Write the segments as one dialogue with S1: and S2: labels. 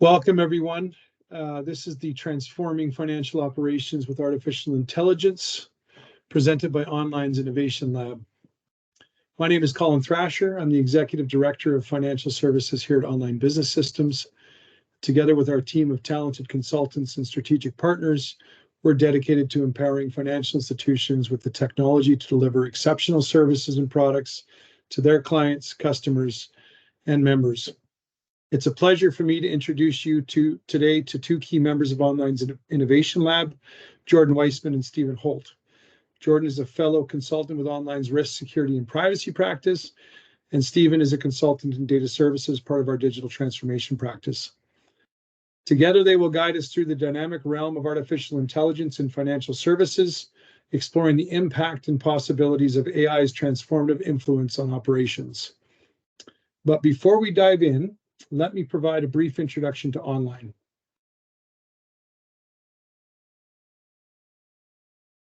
S1: Welcome, everyone. This is the Transforming Financial Operations with Artificial Intelligence, presented by Online's Innovation Lab. My name is Colin Thrasher. I'm the Executive Director of Financial Services here at Online Business Systems. Together with our team of talented consultants and strategic partners, we're dedicated to empowering financial institutions with the technology to deliver exceptional services and products to their clients, customers, and members. It's a pleasure for me to introduce you today to two key members of Online's Innovation Lab, Jordan Wiseman and Stephen Holt. Jordan is a fellow consultant with Online's Risk, Security, and Privacy practice, and Stephen is a consultant in data services, part of our digital transformation practice. Together, they will guide us through the dynamic realm of artificial intelligence in financial services, exploring the impact and possibilities of AI's transformative influence on operations. But before we dive in, let me provide a brief introduction to Online.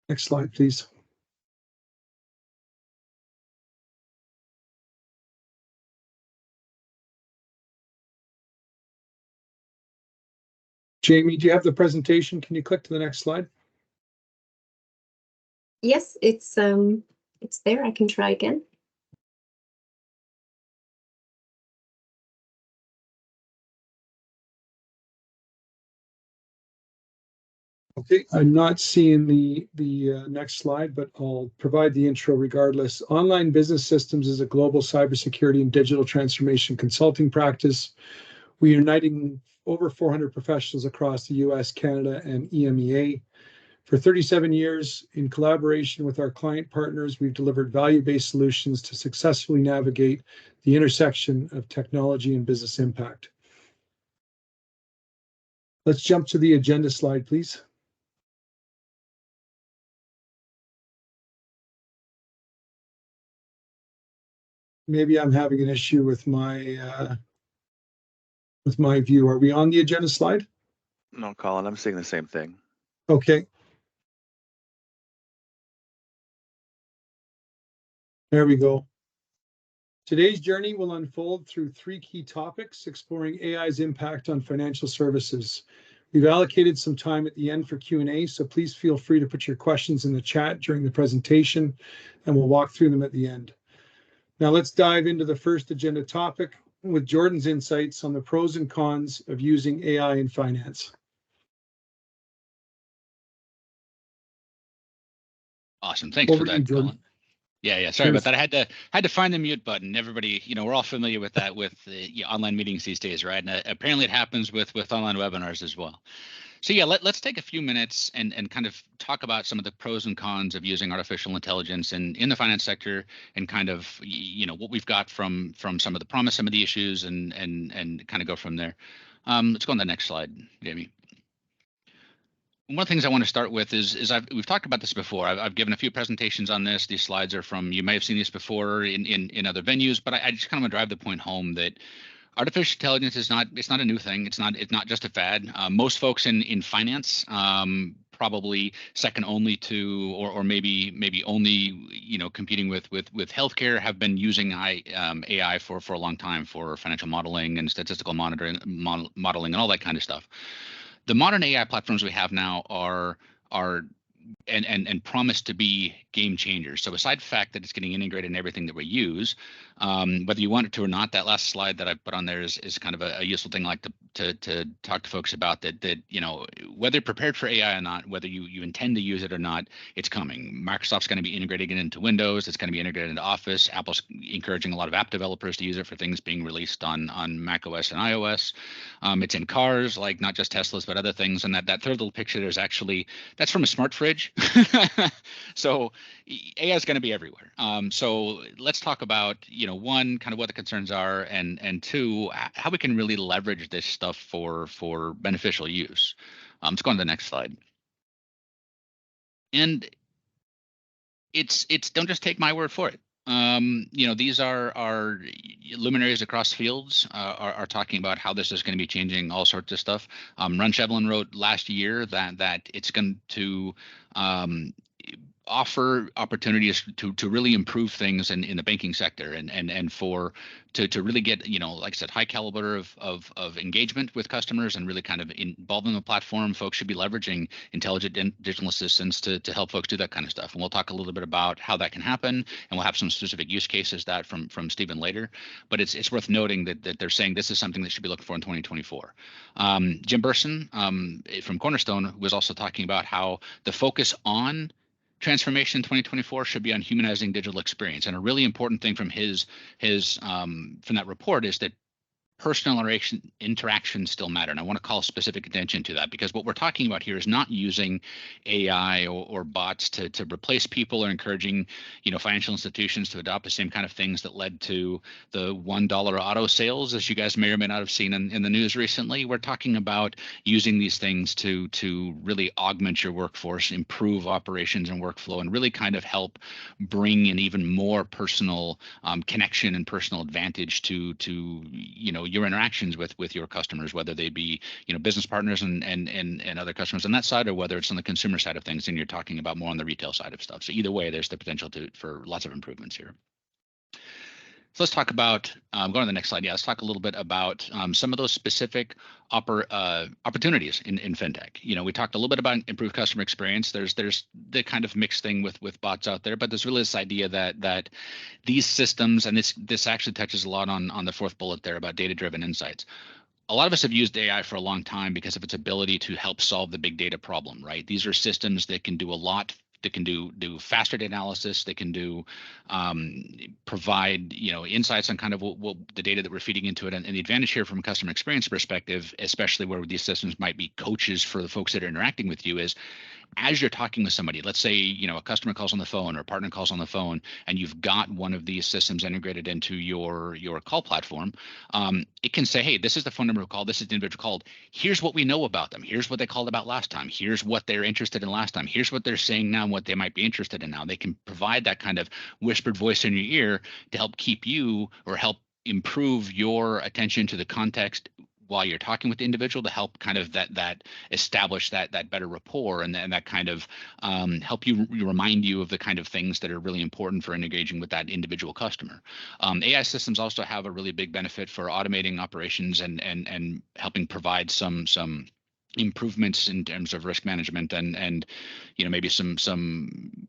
S1: Next slide, please. Jamie, do you have the presentation? Can you click to the next slide?
S2: Yes, it's there. I can try again.
S1: Okay, I'm not seeing the next slide, but I'll provide the intro regardless. Online Business Systems is a global cybersecurity and digital transformation consulting practice. We are uniting over 400 professionals across the US, Canada, and EMEA. For 37 years, in collaboration with our client partners, we've delivered value-based solutions to successfully navigate the intersection of technology and business impact. Let's jump to the agenda slide, please. Maybe I'm having an issue with my view. Are we on the agenda slide?
S3: No, Colin, I'm seeing the same thing.
S1: Okay. There we go. Today's journey will unfold through three key topics, exploring AI's impact on financial services. We've allocated some time at the end for Q&A, so please feel free to put your questions in the chat during the presentation, and we'll walk through them at the end. Now let's dive into the first agenda topic with Jordan's insights on the pros and cons of using AI in finance.
S4: Awesome. Thanks for that,
S1: Jordan.
S4: Colin. Yeah. Sorry about that. I had to find the mute button. Everybody, we're all familiar with that with the online meetings these days, right? And apparently it happens with online webinars as well. So yeah, let's take a few minutes and kind of talk about some of the pros and cons of using artificial intelligence in the finance sector, and kind of what we've got from some of the promise, some of the issues, and kind of go from there. Let's go on the next slide, Jamie. One of the things I want to start with is we've talked about this before. I've given a few presentations on this. These slides are from, you may have seen these before in other venues, but I just kind of want to drive the point home that artificial intelligence is not a new thing. It's not just a fad. Most folks in finance, probably second only to, or maybe only, competing with healthcare, have been using AI for a long time for financial modeling and statistical modeling and all that kind of stuff. The modern AI platforms we have now are and promise to be game changers. So aside from the fact that it's getting integrated in everything that we use, whether you want it to or not, that last slide that I put on there is kind of a useful thing, like to talk to folks about that whether you're prepared for AI or not, whether you intend to use it or not, it's coming. Microsoft's going to be integrating it into Windows. It's going to be integrated into Office. Apple's encouraging a lot of app developers to use it for things being released on Mac OS and iOS. It's in cars, like not just Teslas, but other things. And that third little picture there's actually, that's from a smart fridge. So AI is going to be everywhere. So let's talk about, one, kind of what the concerns are, and two, how we can really leverage this stuff for beneficial use. Let's go on to the next slide. And it's don't just take my word for it. These are luminaries across fields are talking about how this is going to be changing all sorts of stuff. Ron Shevlin wrote last year that it's going to offer opportunities to really improve things in the banking sector and for to really get, like I said, high caliber of engagement with customers and really kind of involved in the platform. Folks should be leveraging intelligent digital assistants to help folks do that kind of stuff. And we'll talk a little bit about how that can happen, and we'll have some specific use cases that from Stephen later. But it's worth noting that they're saying this is something that should be looking for in 2024. Jim Burson from Cornerstone was also talking about how the focus on transformation in 2024 should be on humanizing digital experience. And a really important thing from from that report is that personal interactions still matter. And I want to call specific attention to that, because what we're talking about here is not using AI or bots to replace people or encouraging, financial institutions to adopt the same kind of things that led to the $1 auto sales, as you guys may or may not have seen in the news recently. We're talking about using these things to really augment your workforce, improve operations and workflow, and really kind of help bring an even more personal connection and personal advantage to your interactions with your customers, whether they be business partners and other customers on that side, or whether it's on the consumer side of things and you're talking about more on the retail side of stuff. So either way, there's the potential for lots of improvements here. So let's talk about, going to the next slide. Yeah, let's talk a little bit about some of those specific opportunities in FinTech. We talked a little bit about improved customer experience. There's the kind of mixed thing with bots out there, but there's really this idea that these systems, and this actually touches a lot on the fourth bullet there about data-driven insights. A lot of us have used AI for a long time because of its ability to help solve the big data problem, right? These are systems that can do a lot. They can do faster data analysis. They can do provide insights on kind of what the data that we're feeding into it. And the advantage here from a customer experience perspective, especially where these systems might be coaches for the folks that are interacting with you, is as you're talking with somebody, let's say a customer calls on the phone or a partner calls on the phone, and you've got one of these systems integrated into your call platform, it can say, hey, this is the phone number who called, this is the individual called, here's what we know about them, here's what they called about last time, here's what they're interested in last time, here's what they're saying now and what they might be interested in now. They can provide that kind of whispered voice in your ear to help keep you or help improve your attention to the context while you're talking with the individual, to help kind of that establish that better rapport and that kind of help you remind you of the kind of things that are really important for engaging with that individual customer. AI systems also have a really big benefit for automating operations and helping provide some improvements in terms of risk management and maybe some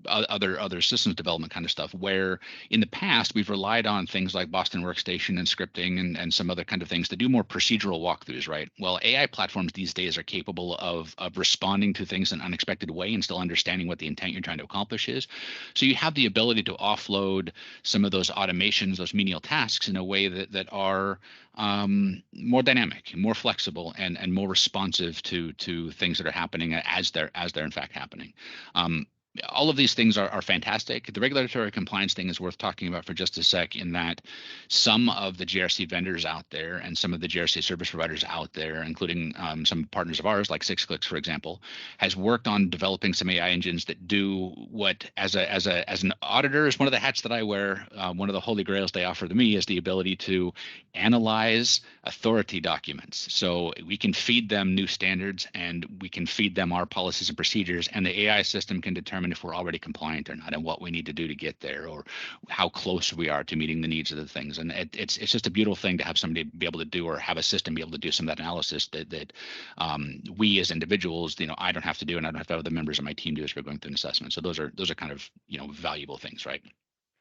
S4: other systems development kind of stuff, where in the past we've relied on things like Boston Workstation and scripting and some other kind of things to do more procedural walkthroughs, right? Well, AI platforms these days are capable of responding to things in an unexpected way and still understanding what the intent you're trying to accomplish is. So you have the ability to offload some of those automations, those menial tasks, in a way that are more dynamic, more flexible, and more responsive to things that are happening as they're in fact happening. All of these things are fantastic. The regulatory compliance thing is worth talking about for just a sec, in that some of the GRC vendors out there and some of the GRC service providers out there, including some partners of ours like 6clicks, for example, has worked on developing some AI engines that do what, as an auditor, is one of the hats that I wear. One of the holy grails they offer to me is the ability to analyze authority documents. So we can feed them new standards and we can feed them our policies and procedures, and the AI system can determine if we're already compliant or not and what we need to do to get there, or how close we are to meeting the needs of the things. And it's just a beautiful thing to have somebody be able to do, or have a system be able to do some of that analysis that we as individuals, I don't have to do, and I don't have to have the members of my team do as we're going through an assessment. So those are kind of valuable things, right?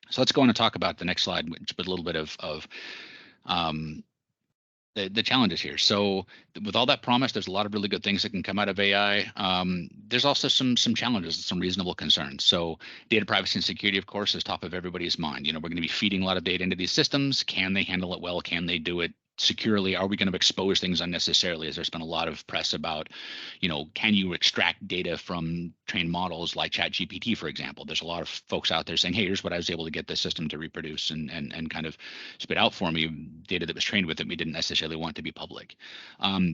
S4: So let's go on and talk about the next slide, which with a little bit of the challenges here. So with all that promise, there's a lot of really good things that can come out of AI. There's also some challenges and some reasonable concerns. So data privacy and security, of course, is top of everybody's mind. We're going to be feeding a lot of data into these systems. Can they handle it well? Can they do it securely? Are we going to expose things unnecessarily? As there's been a lot of press about, can you extract data from trained models like ChatGPT, for example? There's a lot of folks out there saying, hey, here's what I was able to get the system to reproduce and kind of spit out for me, data that was trained with it we didn't necessarily want to be public.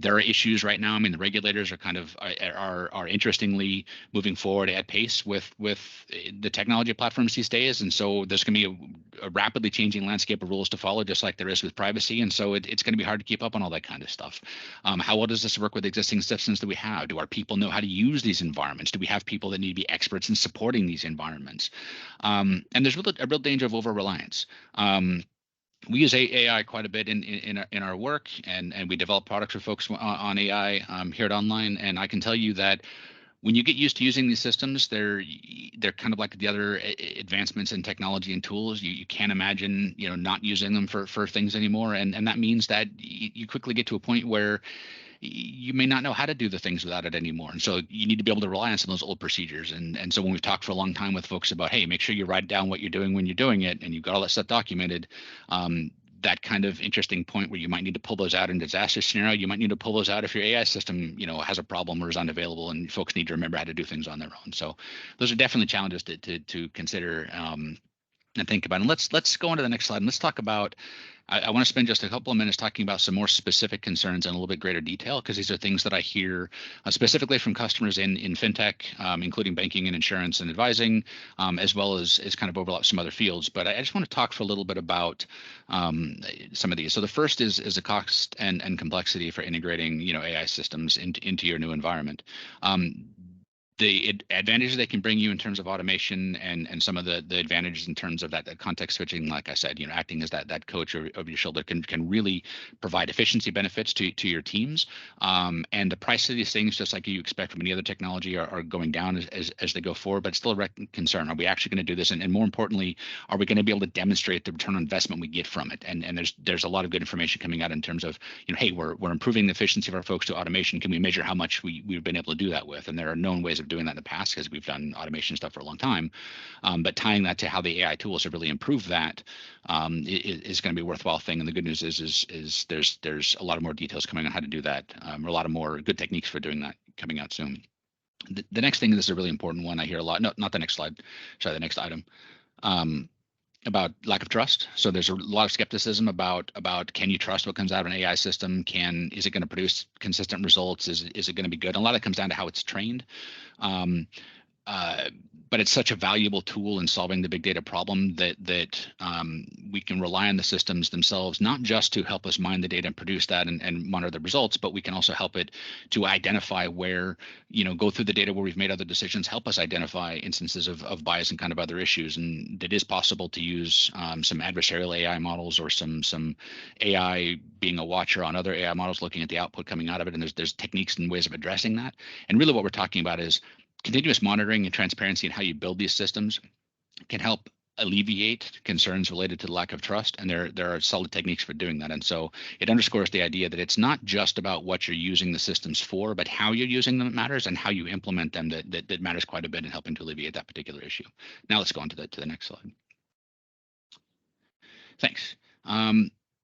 S4: There are issues right now. I mean, the regulators are kind of are interestingly moving forward at pace with the technology platforms these days, and so there's going to be a rapidly changing landscape of rules to follow, just like there is with privacy. And so it's it's going to be hard to keep up on all that kind of stuff. How well does this work with existing systems that we have? Do our people know how to use these environments? Do we have people that need to be experts in supporting these environments? And there's a real danger of over-reliance. We use AI quite a bit in our work, and we develop products for folks on AI here at Online. And I can tell you that when you get used to using these systems, they're kind of like the other advancements in technology and tools. You can't imagine not using them for things anymore, and that means that you quickly get to a point where you may not know how to do the things without it anymore. And so you need to be able to rely on some of those old procedures. And so when we've talked for a long time with folks about, hey, make sure you write down what you're doing when you're doing it, and you've got all that stuff documented, that kind of interesting point where you might need to pull those out in disaster scenario, you might need to pull those out if your AI system, has a problem or is unavailable, and folks need to remember how to do things on their own. So those are definitely challenges to consider and think about. And let's go on to the next slide, and let's talk about, I want to spend just a couple of minutes talking about some more specific concerns in a little bit greater detail, because these are things that I hear specifically from customers in FinTech, including banking and insurance and advising, as well as kind of overlap some other fields. But I just want to talk for a little bit about some of these. So the first is the cost and complexity for integrating AI systems into your new environment. The advantages they can bring you in terms of automation and some of the advantages in terms of that context switching, like I said, acting as that coach over your shoulder can really provide efficiency benefits to your teams. And the price of these things, just like you expect from any other technology, are going down as they go forward, but it's still a concern. Are we actually going to do this? And more importantly, are we going to be able to demonstrate the return on investment we get from it? And there's a lot of good information coming out in terms of, hey, we're improving the efficiency of our folks to automation. Can we measure how much we've been able to do that with? And there are known ways of doing that in the past, because we've done automation stuff for a long time, but tying that to how the AI tools have really improved that is going to be a worthwhile thing. And the good news is there's a lot of more details coming on how to do that, or a lot of more good techniques for doing that coming out soon. The next thing, this is a really important one I hear a lot. No, not the next slide. Sorry, the next item. About lack of trust. So there's a lot of skepticism about can you trust what comes out of an AI system? Is it going to produce consistent results? Is it going to be good? And a lot of it comes down to how it's trained. But it's such a valuable tool in solving the big data problem that we can rely on the systems themselves, not just to help us mine the data and produce that and monitor the results, but we can also help it to identify where, go through the data where we've made other decisions, help us identify instances of bias and kind of other issues. And it is possible to use some adversarial AI models, or some AI being a watcher on other AI models, looking at the output coming out of it. And there's techniques and ways of addressing that. And really what we're talking about is continuous monitoring and transparency in how you build these systems can help alleviate concerns related to the lack of trust. And there are solid techniques for doing that. And so it underscores the idea that it's not just about what you're using the systems for, but how you're using them matters, and how you implement them that matters quite a bit in helping to alleviate that particular issue. Now let's go on to the next slide. Thanks.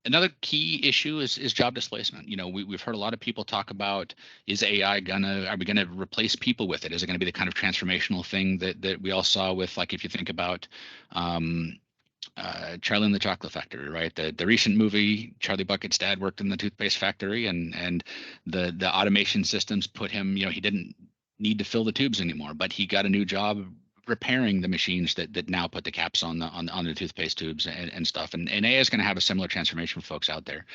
S4: Another key issue is job displacement. We've heard a lot of people talk about, are we gonna replace people with it? Is it gonna be the kind of transformational thing that we all saw with, like, if you think about Charlie and the Chocolate Factory, right? The recent movie, Charlie Bucket's dad worked in the toothpaste factory, and the automation systems put him, he didn't need to fill the tubes anymore, but he got a new job repairing the machines that now put the caps on the toothpaste tubes and stuff. And AI is going to have a similar transformation for folks out there.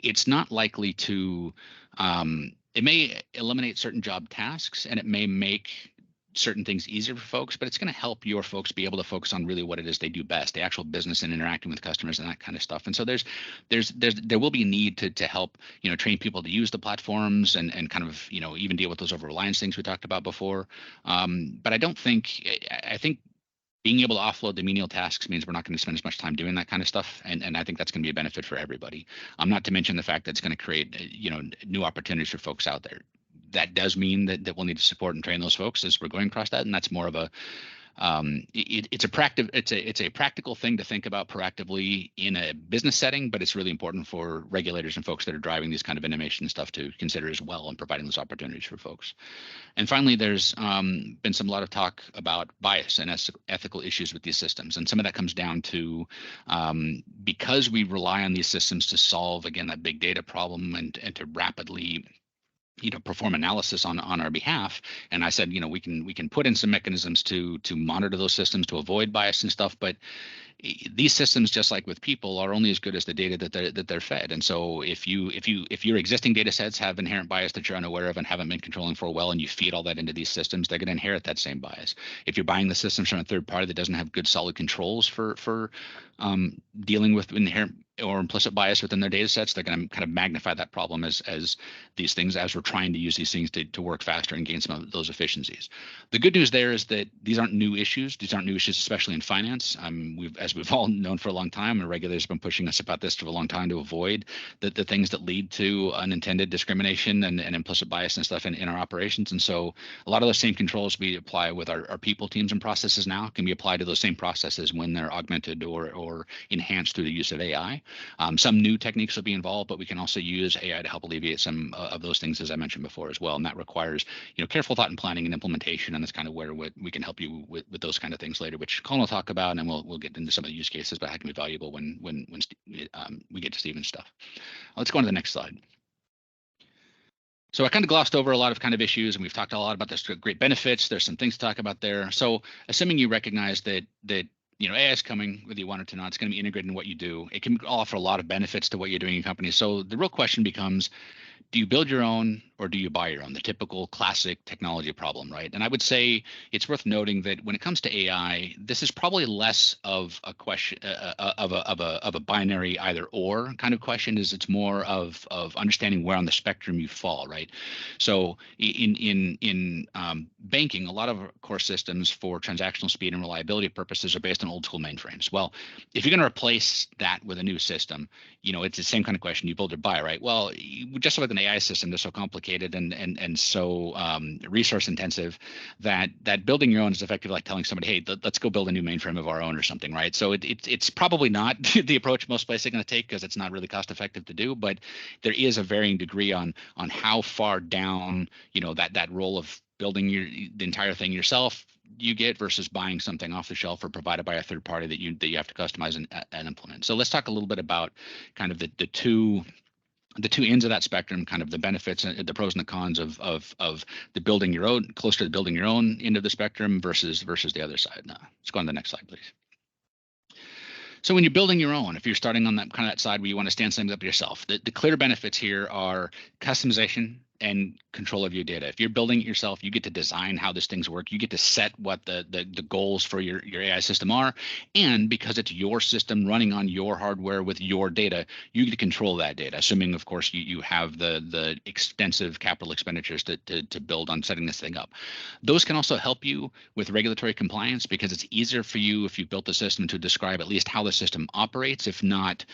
S4: It's not likely to, it may eliminate certain job tasks, and it may make certain things easier for folks, but it's going to help your folks be able to focus on really what it is they do best, the actual business and interacting with customers and that kind of stuff. And so there will be a need to help, train people to use the platforms and kind of, even deal with those over reliance things we talked about before. But I think being able to offload the menial tasks means we're not going to spend as much time doing that kind of stuff. And I think that's going to be a benefit for everybody. Not to mention the fact that it's going to create, new opportunities for folks out there. That does mean that we'll need to support and train those folks as we're going across that, and that's more of a it's a practical thing to think about proactively in a business setting, but it's really important for regulators and folks that are driving these kind of innovation stuff to consider as well, and providing those opportunities for folks. And finally, there's been a lot of talk about bias and ethical issues with these systems, and some of that comes down to because we rely on these systems to solve, again, that big data problem and to rapidly perform analysis on our behalf. And I said, we can put in some mechanisms to monitor those systems to avoid bias and stuff, but these systems, just like with people, are only as good as the data that they're fed. And so if your existing data sets have inherent bias that you're unaware of and haven't been controlling for a while, and you feed all that into these systems, they're going to inherit that same bias. If you're buying the systems from a third party that doesn't have good solid controls for dealing with inherent or implicit bias within their data sets, they're going to kind of magnify that problem as these things, as we're trying to use these things to work faster and gain some of those efficiencies. The good news there is that these aren't new issues. These aren't new issues, especially in finance. As we've all known for a long time, and regulators have been pushing us about this for a long time to avoid the things that lead to unintended discrimination and implicit bias and stuff in our operations. And so a lot of those same controls we apply with our people, teams, and processes now can be applied to those same processes when they're augmented or enhanced through the use of AI. Some new techniques will be involved, but we can also use AI to help alleviate some of those things, as I mentioned before, as well. And that requires, careful thought and planning and implementation. And that's kind of where we can help you with those kind of things later, which Colin will talk about, and then we'll get into some of the use cases, but how can be valuable when we get to Stephen's stuff. Let's go on to the next slide. So I kind of glossed over a lot of kind of issues, and we've talked a lot about this great benefits. There's some things to talk about there. So assuming you recognize that AI is coming, whether you want it or not, it's going to be integrated in what you do. It can offer a lot of benefits to what you're doing in your company. So the real question becomes, do you build your own or do you buy your own? The typical classic technology problem, right? And I would say it's worth noting that when it comes to AI, this is probably less of a question of a binary either or kind of question. It's more of understanding where on the spectrum you fall, right? So in banking, a lot of core systems for transactional speed and reliability purposes are based on old school mainframes. Well, if you're going to replace that with a new system, it's the same kind of question: you build or buy, right? Well, just like an AI system, they're so complicated and so resource intensive that building your own is effectively like telling somebody, hey, let's go build a new mainframe of our own or something, right? So it's probably not the approach most places are going to take, because it's not really cost effective to do, but there is a varying degree on how far down that role of building the entire thing yourself you get versus buying something off the shelf or provided by a third party that you have to customize and implement. So let's talk a little bit about kind of the two ends of that spectrum, kind of the benefits and the pros and the cons of the building your own, closer to the building your own end of the spectrum versus the other side. Now, let's go on to the next slide, please. So when you're building your own, if you're starting on that kind of that side where you want to stand things up yourself, the clear benefits here are customization and control of your data. If you're building it yourself, you get to design how these things work. You get to set what the goals for your AI system are. And because it's your system running on your hardware with your data, you get to control that data, assuming, of course, you have the extensive capital expenditures to build on setting this thing up. Those can also help you with regulatory compliance, because it's easier for you if you built the system to describe at least how the system operates. If not,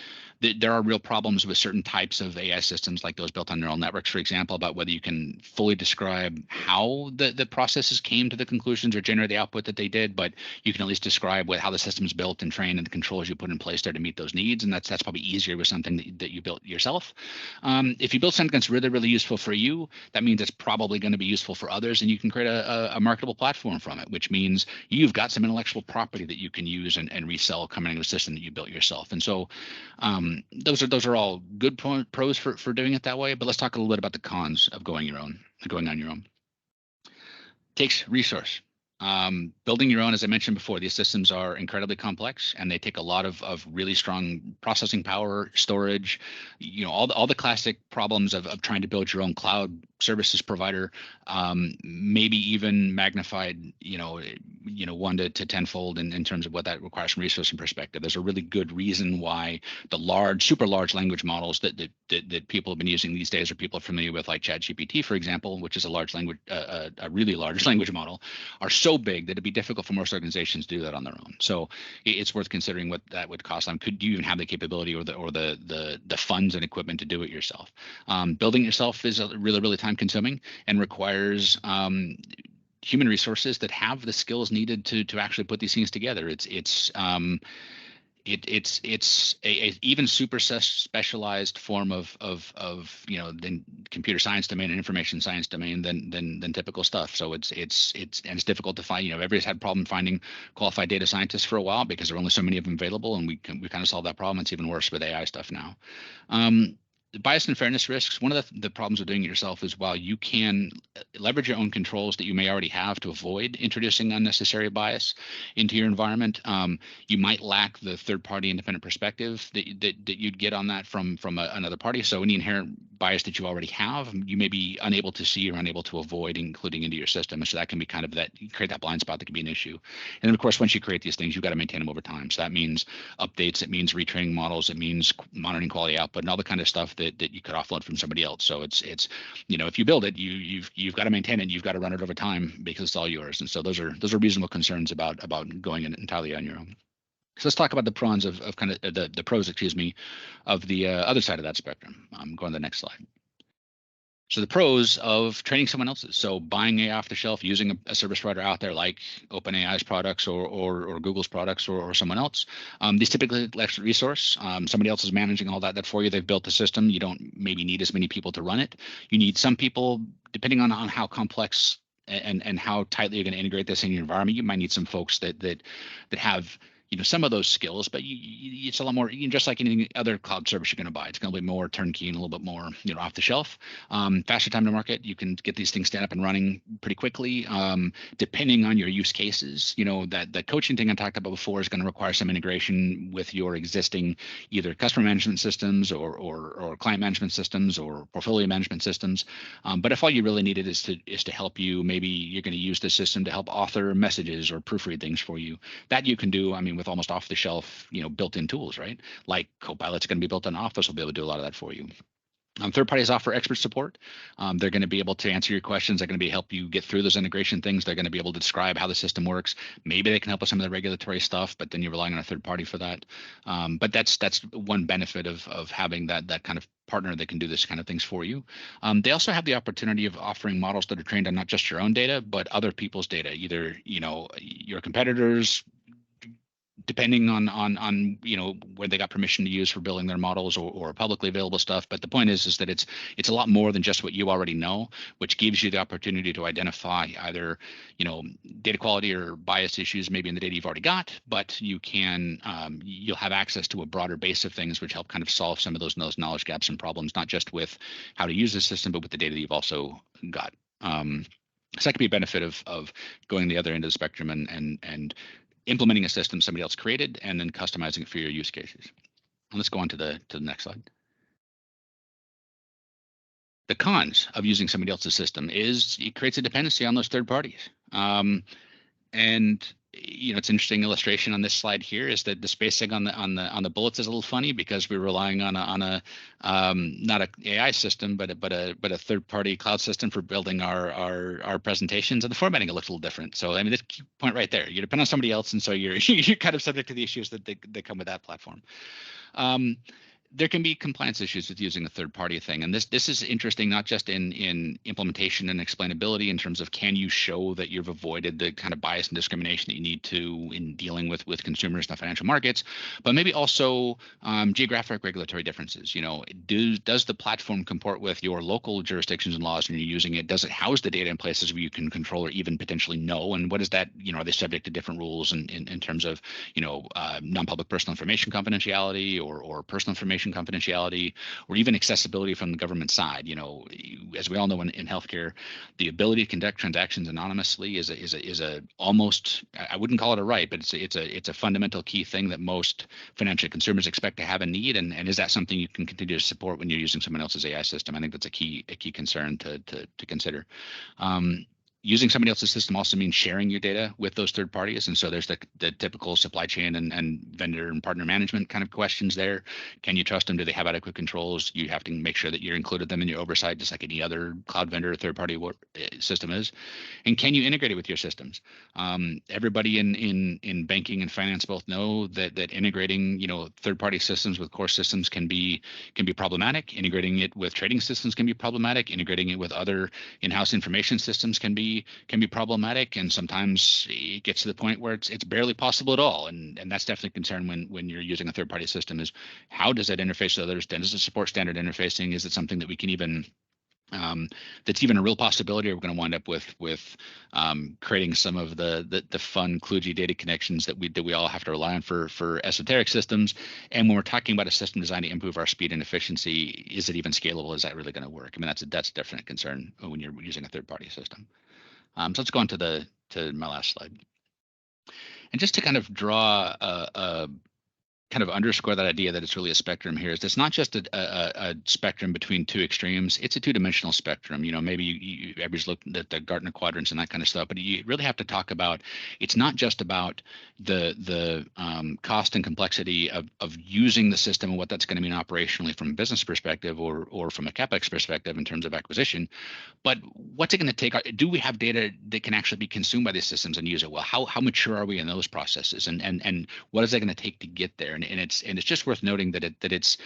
S4: there are real problems with certain types of AI systems, like those built on neural networks, for example, about whether you can fully describe how the processes came to the conclusions or generate the output that they did, but you can at least describe how the system is built and trained and the controls you put in place there to meet those needs. And that's probably easier with something that you built yourself. If you build something that's really, really useful for you, that means it's probably going to be useful for others, and you can create a marketable platform from it, which means you've got some intellectual property that you can use and resell coming into a system that you built yourself. And so those are all good pros for doing it that way. But let's talk a little bit about the cons of going on your own. Takes resource. Building your own, as I mentioned before, these systems are incredibly complex, and they take a lot of really strong processing power, storage, all the classic problems of trying to build your own cloud services provider, maybe even magnified, 1 to 10-fold in terms of what that requires from resource and perspective. There's a really good reason why the super large language models that people have been using these days, or people are familiar with, like ChatGPT, for example, which is a really large language model, are so big that it'd be difficult for most organizations to do that on their own. So it's worth considering what that would cost. Could you even have the capability or the funds and equipment to do it yourself? Building it yourself is really, really time consuming and requires human resources that have the skills needed to actually put these things together. It's a even super specialized form of than computer science domain and information science domain than typical stuff. So it's difficult to find. Everybody's had a problem finding qualified data scientists for a while because there are only so many of them available, and we kind of solved that problem. It's even worse with AI stuff now. the bias and fairness risks, one of the problems with doing it yourself is while you can leverage your own controls that you may already have to avoid introducing unnecessary bias into your environment, you might lack the third-party independent perspective that you'd get on that from another party. So any inherent bias that you already have, you may be unable to see or unable to avoid including into your system. And so that can be kind of that, you create that blind spot that can be an issue. And then of course, once you create these things, you've got to maintain them over time. So that means updates, it means retraining models, it means monitoring quality output and all the kind of stuff that you could offload from somebody else. So it's if you build it, you've got to maintain it, you've got to run it over time because it's all yours. And so those are reasonable concerns about going in entirely on your own. So let's talk about the pros of kind of the pros, of the other side of that spectrum. Go on to the next slide. So the pros of training someone else's. So buying AI off the shelf, using a service provider out there like OpenAI's products or Google's products or someone else. These typically extra resource. Somebody else is managing all that for you. They've built the system. You don't maybe need as many people to run it. You need some people, depending on how complex and how tightly you're going to integrate this in your environment. You might need some folks that have some of those skills, but it's a lot more, just like any other cloud service you're going to buy. It's going to be more turnkey and a little bit more, off the shelf. Faster time to market. You can get these things stand up and running pretty quickly. Depending on your use cases, that coaching thing I talked about before is going to require some integration with your existing either customer management systems or client management systems or portfolio management systems. But if all you really needed is to help you, maybe you're going to use the system to help author messages or proofread things for you. That you can do. With almost off-the-shelf, built-in tools, right? Like Copilot's going to be built in Office, will be able to do a lot of that for you. Third parties offer expert support. They're going to be able to answer your questions. They're going to be help you get through those integration things. They're going to be able to describe how the system works. Maybe they can help with some of the regulatory stuff, but then you're relying on a third party for that. But that's one benefit of having that kind of partner that can do this kind of things for you. They also have the opportunity of offering models that are trained on not just your own data, but other people's data, either your competitors, depending on where they got permission to use for building their models or publicly available stuff. But the point is that it's a lot more than just what you already know, which gives you the opportunity to identify either data quality or bias issues maybe in the data you've already got, but you'll have access to a broader base of things which help kind of solve some of those knowledge gaps and problems, not just with how to use the system, but with the data that you've also got. So that could be a benefit of going the other end of the spectrum and implementing a system somebody else created and then customizing it for your use cases. And let's go on to the next slide. The cons of using somebody else's system is it creates a dependency on those third parties. And it's an interesting illustration on this slide here is that the spacing on the bullets is a little funny because we're relying on a not a AI system, but a third party cloud system for building our presentations, and the formatting looks a little different. So this key point right there, you depend on somebody else, and so you're kind of subject to the issues that come with that platform. There can be compliance issues with using a third-party thing, and this is interesting not just in implementation and explainability in terms of can you show that you've avoided the kind of bias and discrimination that you need to in dealing with consumers in the financial markets, but maybe also geographic regulatory differences. Does the platform comport with your local jurisdictions and laws when you're using it? Does it house the data in places where you can control or even potentially know? And what is that? Are they subject to different rules in terms of non-public personal information confidentiality or personal information confidentiality, or even accessibility from the government side? As we all know in healthcare, the ability to conduct transactions anonymously is a almost, I wouldn't call it a right, but it's a fundamental key thing that most financial consumers expect to have and need. And is that something you can continue to support when you're using someone else's AI system? I think that's a key concern to consider. Using somebody else's system also means sharing your data with those third parties. And so there's the typical supply chain and vendor and partner management kind of questions there. Can you trust them? Do they have adequate controls? You have to make sure that you're included them in your oversight, just like any other cloud vendor or third party system is. And can you integrate it with your systems? Everybody in banking and finance both know that integrating third party systems with core systems can be problematic. Integrating it with trading systems can be problematic. Integrating it with other in-house information systems can be problematic, and sometimes it gets to the point where it's barely possible at all. And that's definitely a concern when you're using a third-party system, is how does that interface with others? Does it support standard interfacing? Is it something that we can even that's even a real possibility, or we're going to wind up with creating some of the fun kludgy data connections that we all have to rely on for esoteric systems. And when we're talking about a system designed to improve our speed and efficiency, is it even scalable? Is that really going to work? I mean, that's a definite concern when you're using a third-party system. So let's go on to my last slide. And just to kind of draw a kind of underscore that idea that it's really a spectrum here, is it's not just a spectrum between two extremes. It's a two-dimensional spectrum. You know, maybe everybody's looked at the Gartner quadrants and that kind of stuff, but you really have to talk about, it's not just about the cost and complexity of using the system and what that's going to mean operationally from a business perspective or from a CapEx perspective in terms of acquisition, but what's it going to take? Do we have data that can actually be consumed by these systems and use it well? How mature are we in those processes, and what is it going to take to get there? And it's just worth noting that it's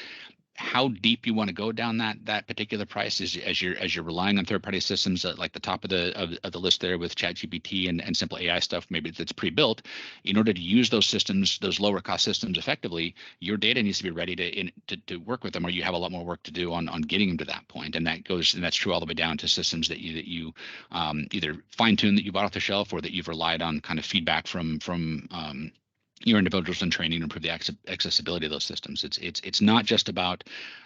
S4: how deep you want to go down that particular price is as you're relying on third-party systems, like the top of the list there with ChatGPT and simple AI stuff, maybe that's pre-built. In order to use those systems, those lower cost systems effectively, your data needs to be ready to work with them, or you have a lot more work to do on getting them to that point. And that's true all the way down to systems that you either fine-tune that you bought off the shelf, or that you've relied on kind of feedback from your individuals in training to improve the accessibility of those systems. It's not just about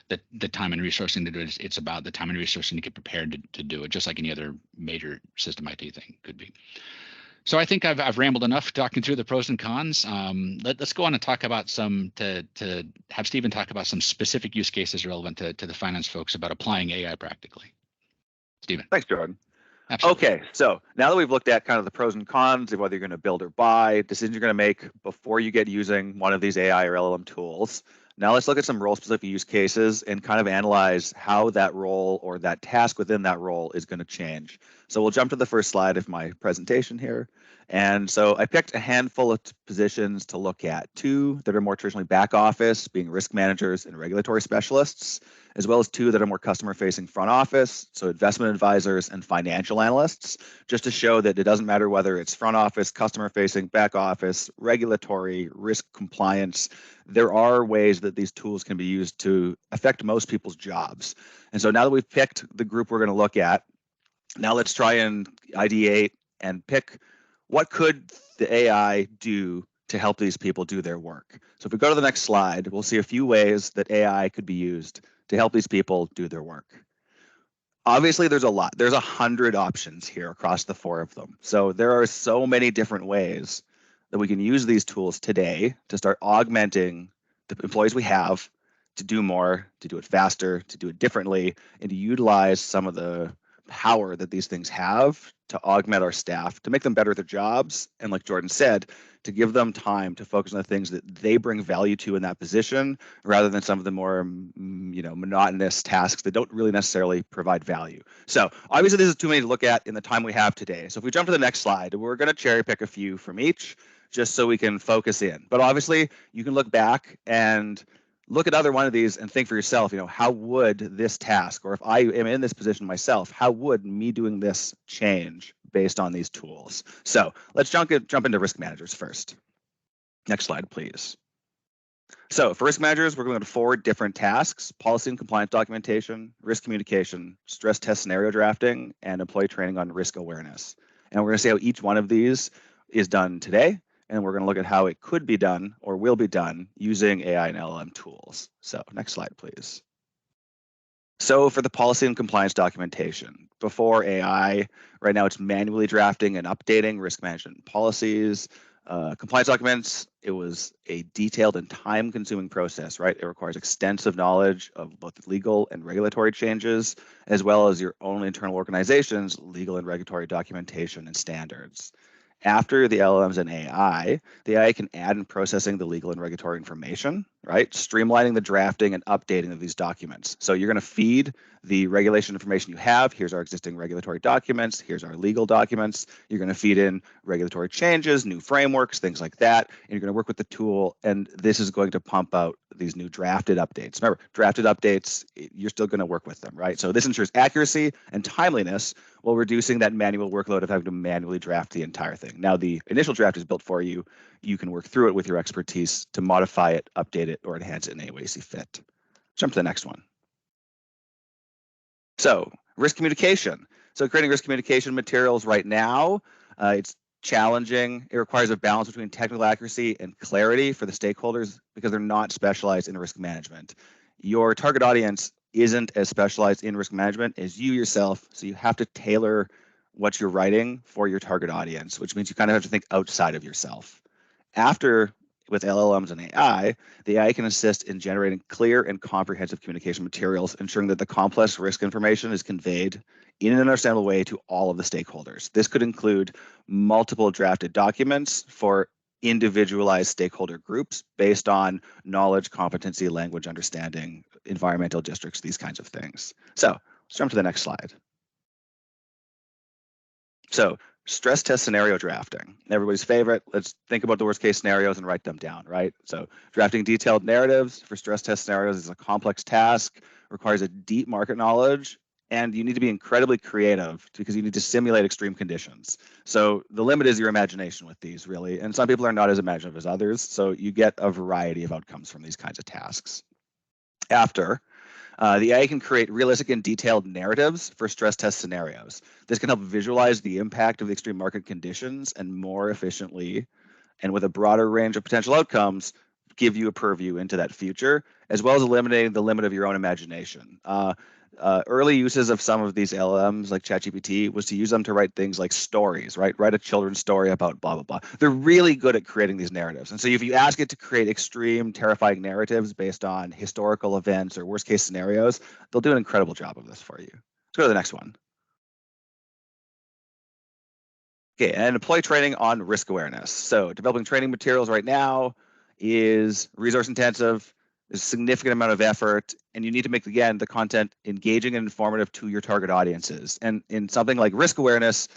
S4: the time and resourcing to do it. It's about the time and resourcing to get prepared to do it, just like any other major system IT thing could be. So I think I've rambled enough talking through the pros and cons. Let's go on and talk about to have Stephen talk about some specific use cases relevant to the finance folks about applying AI practically. Stephen.
S3: Thanks, Jordan.
S4: Absolutely.
S3: Okay, so now that we've looked at kind of the pros and cons of whether you're going to build or buy, decisions you're going to make before you get using one of these AI or LLM tools, now let's look at some role-specific use cases and kind of analyze how that role or that task within that role is going to change. So we'll jump to the first slide of my presentation here. And so I picked a handful of positions to look at, two that are more traditionally back office, being risk managers and regulatory specialists, as well as two that are more customer-facing front office, so investment advisors and financial analysts, just to show that it doesn't matter whether it's front office, customer-facing, back office, regulatory, risk compliance. There are ways that these tools can be used to affect most people's jobs. And so now that we've picked the group we're going to look at, now let's try and ideate and pick what could the AI do to help these people do their work. So if we go to the next slide, we'll see a few ways that AI could be used to help these people do their work. Obviously, there's a lot. There's 100 options here across the four of them. So there are so many different ways that we can use these tools today to start augmenting the employees we have to do more, to do it faster, to do it differently, and to utilize some of the power that these things have to augment our staff, to make them better at their jobs, and like Jordan said, to give them time to focus on the things that they bring value to in that position, rather than some of the more monotonous tasks that don't really necessarily provide value. So obviously this is too many to look at in the time we have today. So if we jump to the next slide, we're going to cherry pick a few from each just so we can focus in. But obviously you can look back and look at either one of these and think for yourself, how would this task, or if I am in this position myself, how would me doing this change based on these tools? So let's jump into risk managers first. Next slide, please. So for risk managers, we're going to 4 different tasks: policy and compliance documentation, risk communication, stress test scenario drafting, and employee training on risk awareness. And we're going to see how each one of these is done today. And we're going to look at how it could be done or will be done using AI and LLM tools. So next slide, please. So for the policy and compliance documentation, before AI, right now it's manually drafting and updating risk management policies. Compliance documents, it was a detailed and time-consuming process, right? It requires extensive knowledge of both legal and regulatory changes, as well as your own internal organization's legal and regulatory documentation and standards. After the LLMs and AI, the AI can add in processing the legal and regulatory information, right? Streamlining the drafting and updating of these documents. So you're going to feed the regulation information you have. Here's our existing regulatory documents. Here's our legal documents. You're going to feed in regulatory changes, new frameworks, things like that. And you're going to work with the tool. And this is going to pump out these new drafted updates. Remember, drafted updates, you're still going to work with them, right? So this ensures accuracy and timeliness while reducing that manual workload of having to manually draft the entire thing. Now, the initial draft is built for you. You can work through it with your expertise to modify it, update it, or enhance it in any way you see fit. Jump to the next one. So Risk communication. So creating risk communication materials right now, it's challenging. It requires a balance between technical accuracy and clarity for the stakeholders because they're not specialized in risk management. Your target audience isn't as specialized in risk management as you yourself, so you have to tailor what you're writing for your target audience, which means you kind of have to think outside of yourself. After, with LLMs and AI, the AI can assist in generating clear and comprehensive communication materials, ensuring that the complex risk information is conveyed in an understandable way to all of the stakeholders. This could include multiple drafted documents for individualized stakeholder groups based on knowledge, competency, language understanding, environmental districts, these kinds of things. So let's jump to the next slide. So stress test scenario drafting, everybody's favorite. Let's think about the worst case scenarios and write them down, right? So drafting detailed narratives for stress test scenarios is a complex task, requires a deep market knowledge, and you need to be incredibly creative because you need to simulate extreme conditions. So the limit is your imagination with these, really. And some people are not as imaginative as others, so you get a variety of outcomes from these kinds of tasks. After, the AI can create realistic and detailed narratives for stress test scenarios. This can help visualize the impact of the extreme market conditions and more efficiently, and with a broader range of potential outcomes, give you a purview into that future, as well as eliminating the limit of your own imagination. Early uses of some of these LLMs like ChatGPT was to use them to write things like stories, right? Write a children's story about blah, blah, blah. They're really good at creating these narratives. And so if you ask it to create extreme, terrifying narratives based on historical events or worst case scenarios, they'll do an incredible job of this for you. Let's go to the next one. Okay, and employee training on risk awareness. So developing training materials right now is resource intensive. There's a significant amount of effort, and you need to make, again, the content engaging and informative to your target audiences. And in something like risk awareness,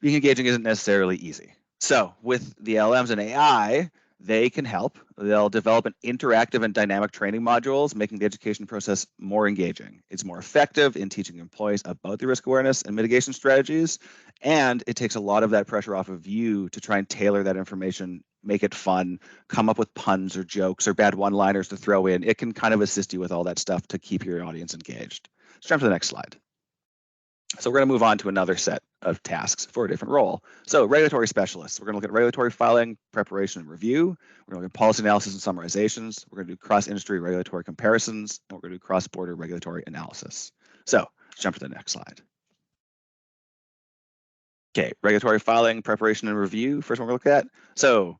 S3: being engaging isn't necessarily easy. So with the LLMs and AI, they can help. They'll develop an interactive and dynamic training modules, making the education process more engaging. It's more effective in teaching employees about the risk awareness and mitigation strategies, and it takes a lot of that pressure off of you to try and tailor that information, make it fun, come up with puns or jokes or bad one-liners to throw in. It can kind of assist you with all that stuff to keep your audience engaged. Let's jump to the next slide. So we're going to move on to another set of tasks for a different role. So regulatory specialists, we're going to look at regulatory filing, preparation, and review. We're going to look at policy analysis and summarizations. We're going to do cross-industry regulatory comparisons, and we're going to do cross-border regulatory analysis. So let's jump to the next slide. Okay, regulatory filing, preparation, and review. First one we're going to look at. So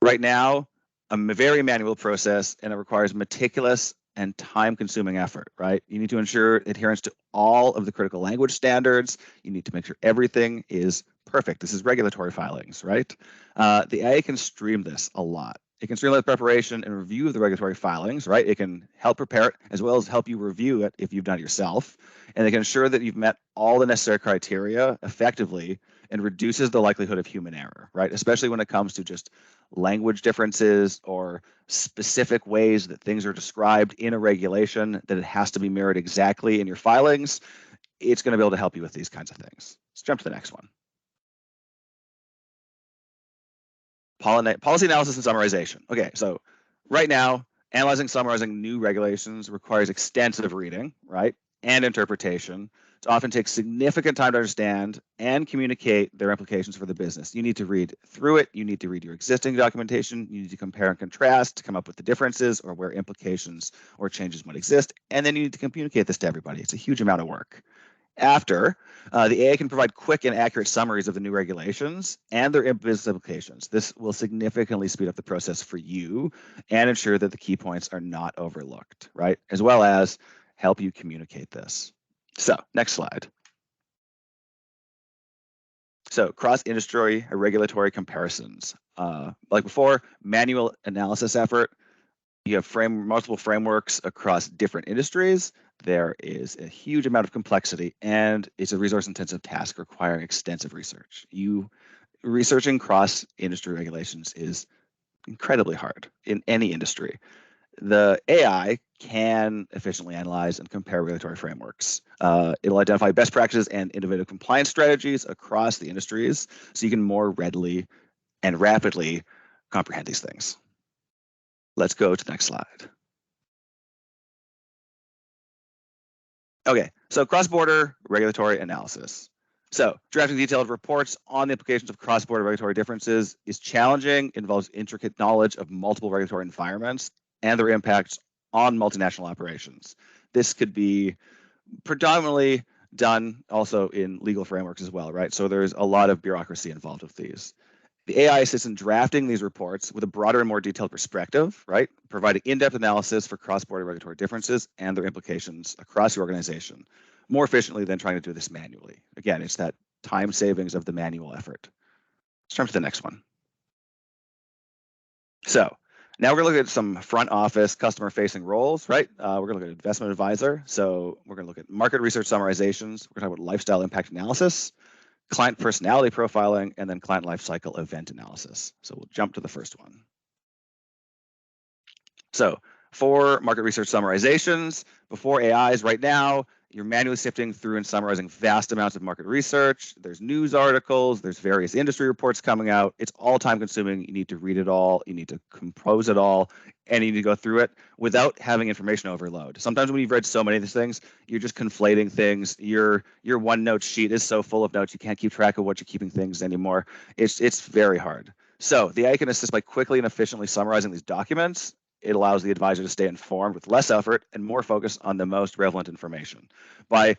S3: right now, a very manual process, and it requires meticulous and time-consuming effort, right? You need to ensure adherence to all of the critical language standards. You need to make sure everything is perfect. This is regulatory filings, right? The AI can stream this a lot. It can streamline the preparation and review of the regulatory filings, right? It can help prepare it as well as help you review it if you've done it yourself. And it can ensure that you've met all the necessary criteria effectively and reduces the likelihood of human error, right? Especially when it comes to just language differences or specific ways that things are described in a regulation that it has to be mirrored exactly in your filings. It's going to be able to help you with these kinds of things. Let's jump to the next one. Policy analysis and summarization. Okay, so right now, analyzing, summarizing new regulations requires extensive reading, right, and interpretation. It often takes significant time to understand and communicate their implications for the business. You need to read through it. You need to read your existing documentation. You need to compare and contrast to come up with the differences or where implications or changes might exist. And then you need to communicate this to everybody. It's a huge amount of work. After, the AI can provide quick and accurate summaries of the new regulations and their business implications. This will significantly speed up the process for you and ensure that the key points are not overlooked, right? As well as help you communicate this. So next slide. So cross-industry regulatory comparisons. Like before, manual analysis effort. You have multiple frameworks across different industries. There is a huge amount of complexity, and it's a resource-intensive task requiring extensive research. Researching cross-industry regulations is incredibly hard in any industry. The AI can efficiently analyze and compare regulatory frameworks. It'll identify best practices and innovative compliance strategies across the industries, so you can more readily and rapidly comprehend these things. Let's go to the next slide. Okay, so cross-border regulatory analysis. So drafting detailed reports on the implications of cross-border regulatory differences is challenging, involves intricate knowledge of multiple regulatory environments and their impacts on multinational operations. This could be predominantly done also in legal frameworks as well, right? So there's a lot of bureaucracy involved with these. The AI assists in drafting these reports with a broader and more detailed perspective, right? Providing in-depth analysis for cross-border regulatory differences and their implications across the organization more efficiently than trying to do this manually. Again, it's that time savings of the manual effort. Let's turn to the next one. So now we're going to look at some front office customer facing roles, right? We're going to look at investment advisor. So we're going to look at market research summarizations. We're going to talk about lifestyle impact analysis, client personality profiling, and then client lifecycle event analysis. So we'll jump to the first one. So for market research summarizations, before AIs right now, you're manually sifting through and summarizing vast amounts of market research. There's news articles, there's various industry reports coming out. It's all time consuming. You need to read it all, you need to compose it all, and you need to go through it without having information overload. Sometimes when you've read so many of these things, you're just conflating things. Your OneNote sheet is so full of notes, you can't keep track of what you're keeping things anymore. It's very hard. So the AI can assist by quickly and efficiently summarizing these documents. It allows the advisor to stay informed with less effort and more focus on the most relevant information. By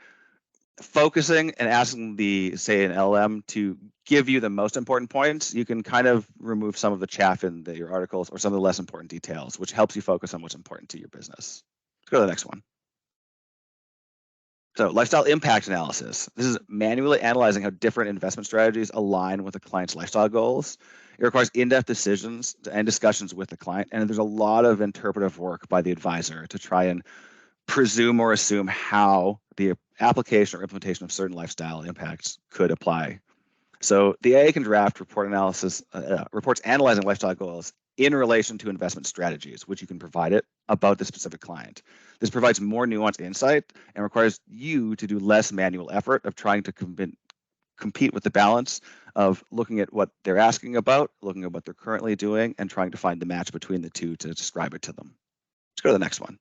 S3: focusing and asking say an LLM to give you the most important points, you can kind of remove some of the chaff in your articles or some of the less important details, which helps you focus on what's important to your business. Let's go to the next one. So lifestyle impact analysis. This is manually analyzing how different investment strategies align with a client's lifestyle goals. It requires in-depth decisions and discussions with the client, and there's a lot of interpretive work by the advisor to try and presume or assume how the application or implementation of certain lifestyle impacts could apply. So the AI can draft reports analyzing lifestyle goals in relation to investment strategies, which you can provide it about the specific client. This provides more nuanced insight and requires you to do less manual effort of trying to compete with the balance of looking at what they're asking about, looking at what they're currently doing, and trying to find the match between the two to describe it to them. Let's go to the next one.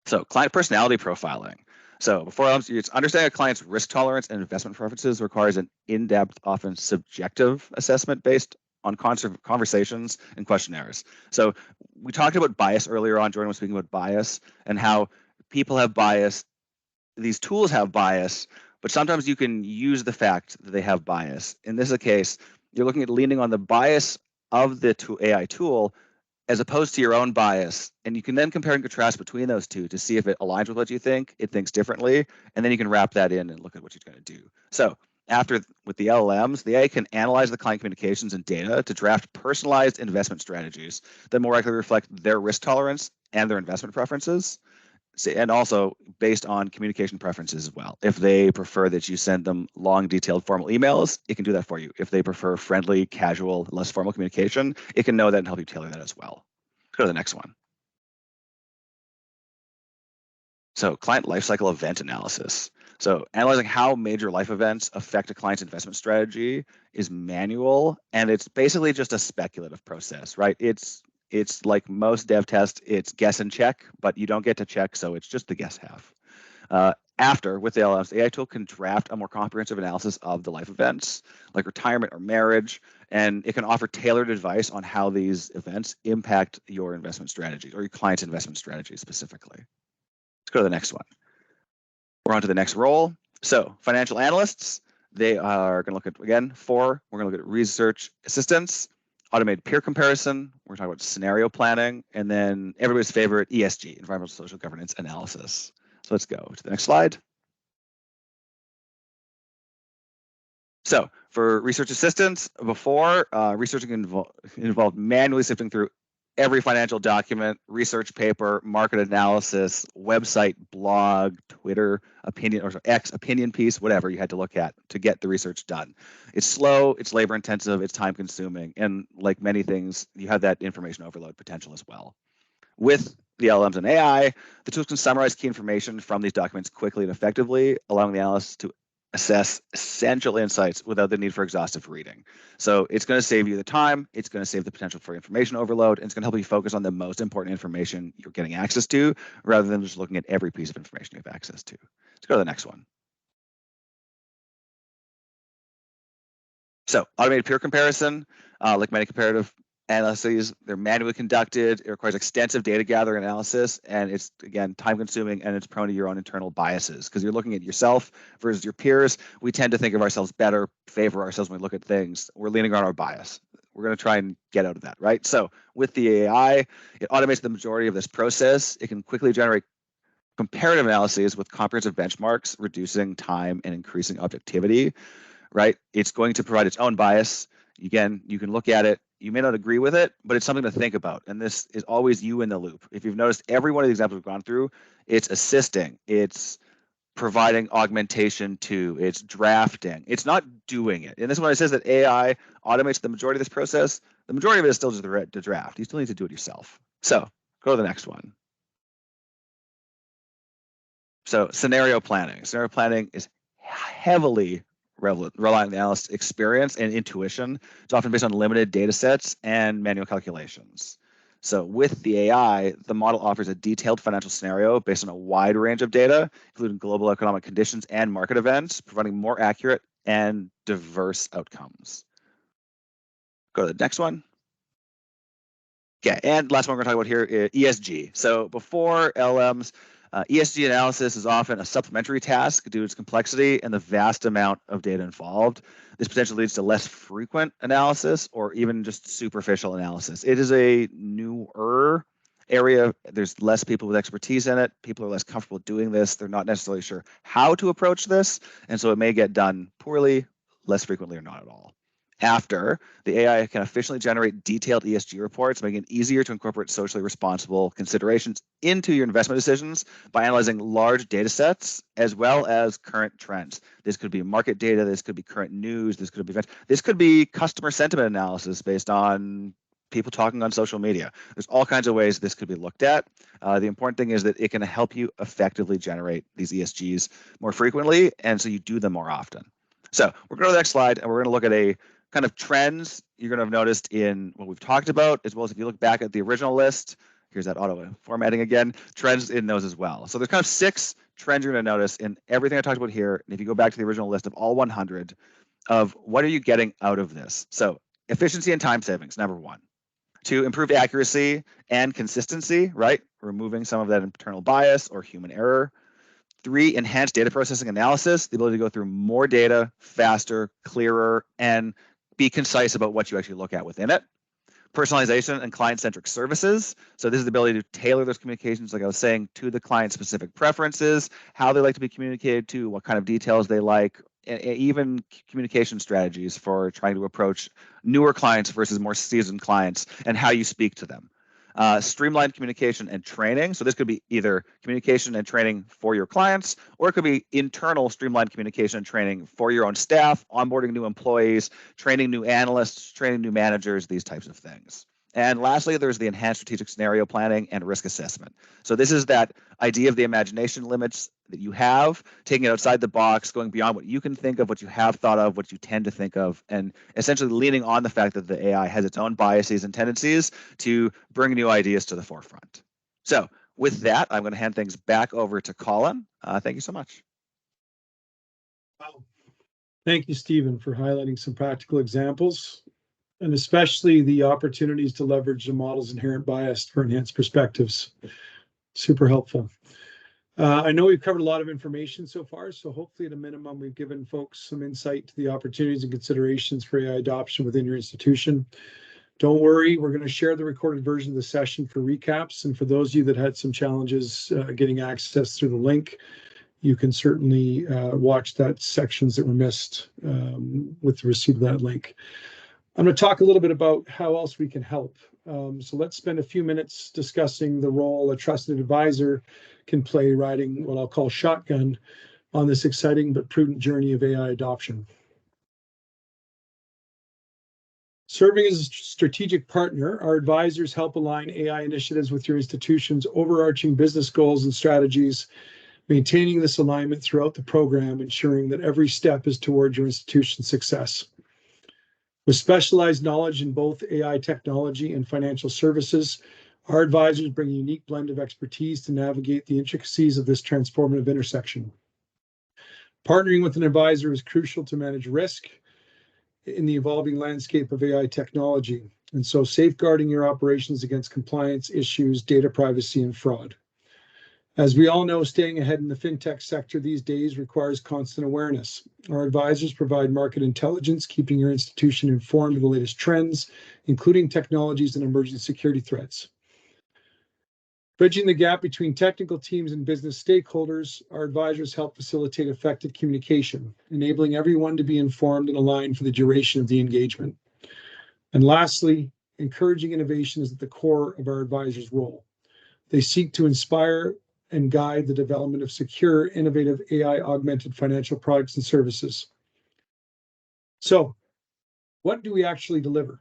S3: So client personality profiling. So before it's understanding a client's risk tolerance and investment preferences requires an in-depth, often subjective assessment based on conversations and questionnaires. So we talked about bias earlier on. Jordan was speaking about bias and how people have bias. These tools have bias, but sometimes you can use the fact that they have bias. In this case, you're looking at leaning on the bias of the AI tool as opposed to your own bias. And you can then compare and contrast between those two to see if it aligns with what you think, it thinks differently, and then you can wrap that in and look at what you're going to do. So with the LLMs, the AI can analyze the client communications and data to draft personalized investment strategies that more accurately reflect their risk tolerance and their investment preferences. And also based on communication preferences as well. If they prefer that you send them long, detailed, formal emails, it can do that for you. If they prefer friendly, casual, less formal communication, it can know that and help you tailor that as well. Let's go to the next one. So client lifecycle event analysis. So analyzing how major life events affect a client's investment strategy is manual, and it's basically just a speculative process, right? It's like most dev tests, it's guess and check, but you don't get to check, so it's just the guess half. With the LLMs, the AI tool can draft a more comprehensive analysis of the life events, like retirement or marriage, and it can offer tailored advice on how these events impact your investment strategy or your client's investment strategy specifically. Let's go to the next one. We're on to the next role. So financial analysts, they are going to look at, again, we're going to look at research assistants, automated peer comparison, we're talking about scenario planning, and then everybody's favorite ESG, environmental social governance analysis. So let's go to the next slide. So for research assistants, before researching involved manually sifting through every financial document, research paper, market analysis, website, blog, Twitter, opinion, or X opinion piece, whatever you had to look at to get the research done. It's slow, it's labor intensive, it's time consuming, and like many things, you have that information overload potential as well. With the LLMs and AI, the tools can summarize key information from these documents quickly and effectively, allowing the analysts to assess essential insights without the need for exhaustive reading. So it's going to save you the time, it's going to save the potential for information overload, and it's going to help you focus on the most important information you're getting access to, rather than just looking at every piece of information you have access to. Let's go to the next one. So automated peer comparison, like many comparative analyses, they're manually conducted. It requires extensive data gathering analysis, and it's, again, time consuming, and it's prone to your own internal biases because you're looking at yourself versus your peers. We tend to think of ourselves better, favor ourselves when we look at things. We're leaning on our bias. We're going to try and get out of that, right? So with the AI, it automates the majority of this process. It can quickly generate comparative analyses with comprehensive benchmarks, reducing time and increasing objectivity, right? It's going to provide its own bias. Again, you can look at it. You may not agree with it, but it's something to think about. And this is always you in the loop. If you've noticed, every one of the examples we've gone through, it's assisting, it's providing augmentation to, it's drafting. It's not doing it. And this is when it says that AI automates the majority of this process. The majority of it is still just the draft. You still need to do it yourself. So go to the next one. So scenario planning. Scenario planning is heavily relying on the analyst's experience and intuition. It's often based on limited data sets and manual calculations. So with the AI, the model offers a detailed financial scenario based on a wide range of data, including global economic conditions and market events, providing more accurate and diverse outcomes. Go to the next one. Okay, and last one we're going to talk about here is ESG. So before LLMs, ESG analysis is often a supplementary task due to its complexity and the vast amount of data involved. This potentially leads to less frequent analysis or even just superficial analysis. It is a newer area. There's less people with expertise in it. People are less comfortable doing this. They're not necessarily sure how to approach this. And so it may get done poorly, less frequently, or not at all. After, the AI can efficiently generate detailed ESG reports, making it easier to incorporate socially responsible considerations into your investment decisions by analyzing large data sets as well as current trends. This could be market data, this could be current news, this could be events, this could be customer sentiment analysis based on people talking on social media. There's all kinds of ways this could be looked at. The important thing is that it can help you effectively generate these ESGs more frequently, and so you do them more often. So we're going to the next slide, and we're going to look at a kind of trends you're going to have noticed in what we've talked about, as well as if you look back at the original list, here's that auto formatting again, trends in those as well. So there's kind of 6 trends you're going to notice in everything I talked about here. And if you go back to the original list of all 100 of what are you getting out of this? So efficiency and time savings, number 1. 2, improved accuracy and consistency, right? Removing some of that internal bias or human error. 3, enhanced data processing analysis, the ability to go through more data faster, clearer, and be concise about what you actually look at within it. Personalization and client-centric services. So this is the ability to tailor those communications, like I was saying, to the client-specific preferences, how they like to be communicated to, what kind of details they like, and even communication strategies for trying to approach newer clients versus more seasoned clients and how you speak to them. Streamlined communication and training. So this could be either communication and training for your clients, or it could be internal streamlined communication and training for your own staff, onboarding new employees, training new analysts, training new managers, these types of things. And lastly, there's the enhanced strategic scenario planning and risk assessment. So this is that idea of the imagination limits that you have, taking it outside the box, going beyond what you can think of, what you have thought of, what you tend to think of, and essentially leaning on the fact that the AI has its own biases and tendencies to bring new ideas to the forefront. So with that, I'm going to hand things back over to Colin. Thank you so much.
S1: Wow. Thank you, Stephen, for highlighting some practical examples, and especially the opportunities to leverage the model's inherent bias for enhanced perspectives. Super helpful. I know we've covered a lot of information so far, so hopefully at a minimum, we've given folks some insight to the opportunities and considerations for AI adoption within your institution. Don't worry, we're going to share the recorded version of the session for recaps. And for those of you that had some challenges getting access through the link, you can certainly watch that sections that were missed with the receipt of that link. I'm going to talk a little bit about how else we can help. So let's spend a few minutes discussing the role a trusted advisor can play riding what I'll call shotgun on this exciting but prudent journey of AI adoption. Serving as a strategic partner, our advisors help align AI initiatives with your institution's overarching business goals and strategies maintaining this alignment throughout the program, ensuring that every step is toward your institution's success. With specialized knowledge in both AI technology and financial services, our advisors bring a unique blend of expertise to navigate the intricacies of this transformative intersection. Partnering with an advisor is crucial to manage risk in the evolving landscape of AI technology, and so safeguarding your operations against compliance issues, data privacy, and fraud. As we all know, staying ahead in the FinTech sector these days requires constant awareness. Our advisors provide market intelligence, keeping your institution informed of the latest trends, including technologies and emerging security threats. Bridging the gap between technical teams and business stakeholders, our advisors help facilitate effective communication, enabling everyone to be informed and aligned for the duration of the engagement. And lastly, encouraging innovation is at the core of our advisors' role. They seek to inspire and guide the development of secure, innovative AI-augmented financial products and services. So, what do we actually deliver?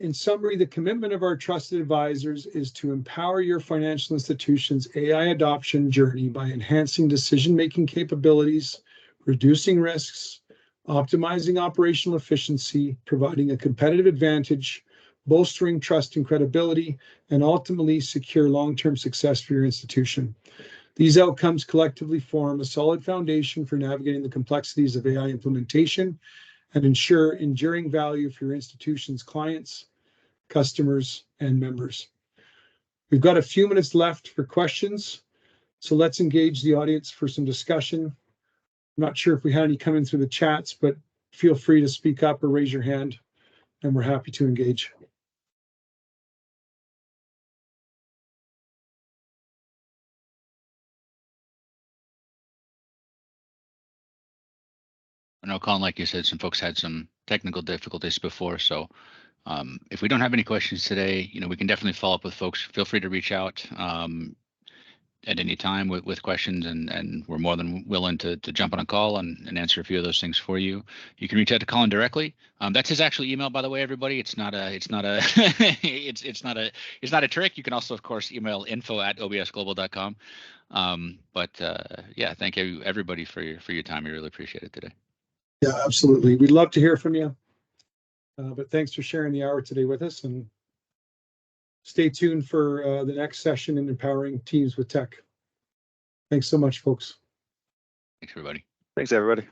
S1: In summary, the commitment of our trusted advisors is to empower your financial institution's AI adoption journey by enhancing decision-making capabilities, reducing risks, optimizing operational efficiency, providing a competitive advantage, bolstering trust and credibility, and ultimately secure long-term success for your institution. These outcomes collectively form a solid foundation for navigating the complexities of AI implementation and ensure enduring value for your institution's clients, customers, and members. We've got a few minutes left for questions, so let's engage the audience for some discussion. I'm not sure if we had any coming through the chats, but feel free to speak up or raise your hand, and we're happy to engage.
S4: I know, Colin, like you said, some folks had some technical difficulties before, so if we don't have any questions today, we can definitely follow up with folks. Feel free to reach out at any time with questions, and we're more than willing to jump on a call and answer a few of those things for you. You can reach out to Colin directly. That's his actual email, by the way, everybody. It's not a trick. You can also, of course, email info@obsglobal.com. Yeah, thank you everybody for your time. We really appreciate it today.
S1: Yeah, absolutely. We'd love to hear from you. But thanks for sharing the hour today with us, and stay tuned for the next session in empowering teams with tech. Thanks so much, folks.
S4: Thanks, everybody.
S3: Thanks, everybody.